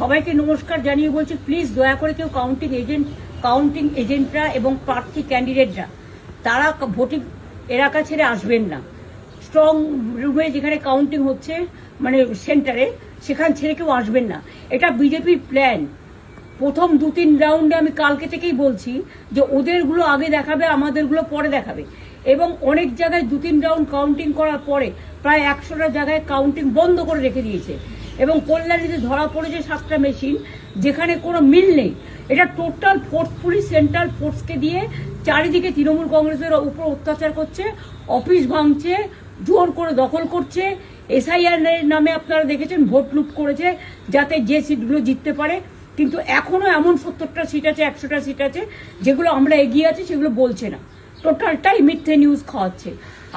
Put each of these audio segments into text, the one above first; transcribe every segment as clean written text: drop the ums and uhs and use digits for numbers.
সবাইকে নমস্কার জানিয়ে বলছি, প্লিজ দয়া করে কেউ কাউন্টিং এজেন্টরা এবং প্রার্থী ক্যান্ডিডেটরা তারা ভোটিং এলাকা ছেড়ে আসবেন না। স্ট্রং রুমে যেখানে কাউন্টিং হচ্ছে, মানে সেন্টারে, সেখান ছেড়ে কেউ আসবেন না। এটা বিজেপির প্ল্যান। প্রথম 2-3 রাউন্ডে আমি কালকে থেকেই বলছি যে ওদেরগুলো আগে দেখাবে, আমাদেরগুলো পরে দেখাবে। এবং অনেক জায়গায় 2-3 রাউন্ড কাউন্টিং করার পরে প্রায় 100টা জায়গায় কাউন্টিং বন্ধ করে রেখে দিয়েছে। এবং কল্যাণীতে ধরা পড়েছে 7টা মেশিন, যেখানে কোনো মিল নেই। এটা টোটাল ফোর্সফুলি সেন্ট্রাল ফোর্সকে দিয়ে চারিদিকে তৃণমূল কংগ্রেসের উপর অত্যাচার করছে, অফিস ভাঙছে, জোর করে দখল করছে। এসআইআর নামে আপনারা দেখেছেন ভোট লুট করেছে যাতে যে সিটগুলো জিততে পারে। কিন্তু এখনো এমন 70টা সিট আছে, 100টা সিট আছে যেগুলো আমরা এগিয়ে আছি, সেগুলো বলছে না। টোটালটাই মিথ্যে নিউজ খাওয়াচ্ছে।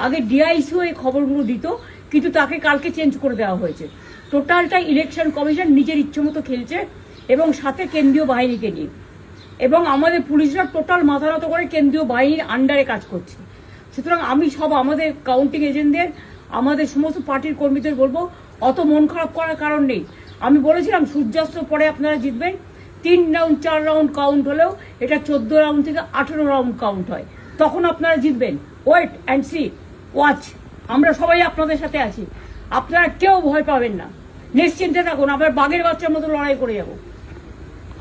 আগে ডিআইসিও এই খবরগুলো দিত, কিন্তু তাকে কালকে চেঞ্জ করে দেওয়া হয়েছে। টোটালটাই ইলেকশন কমিশন নিজের ইচ্ছে মতো খেলছে, এবং সাথে কেন্দ্রীয় বাহিনীকে নিয়ে। এবং আমাদের পুলিশরা টোটাল মাথা নত করে কেন্দ্রীয় বাহিনীর আন্ডারে কাজ করছে। সুতরাং আমি আমাদের কাউন্টিং এজেন্টদের, আমাদের সমস্ত পার্টির কর্মীদের বলবো, অত মন খারাপ করার কারণ নেই। আমি বলেছিলাম সূর্যাস্তের পরে আপনারা জিতবেন। 3 রাউন্ড 4 রাউন্ড কাউন্ট হলেও এটা 14 রাউন্ড থেকে 18 রাউন্ড কাউন্ট হয়, তখন আপনারা জিতবেন। Wait and see, watch. আমরা সবাই আপনাদের সাথে আছি, আপনারা কেউ ভয় পাবেন না, নিশ্চিন্তে থাকুন। আমরা বাঘের বাচ্চার মতো লড়াই করে যাবো।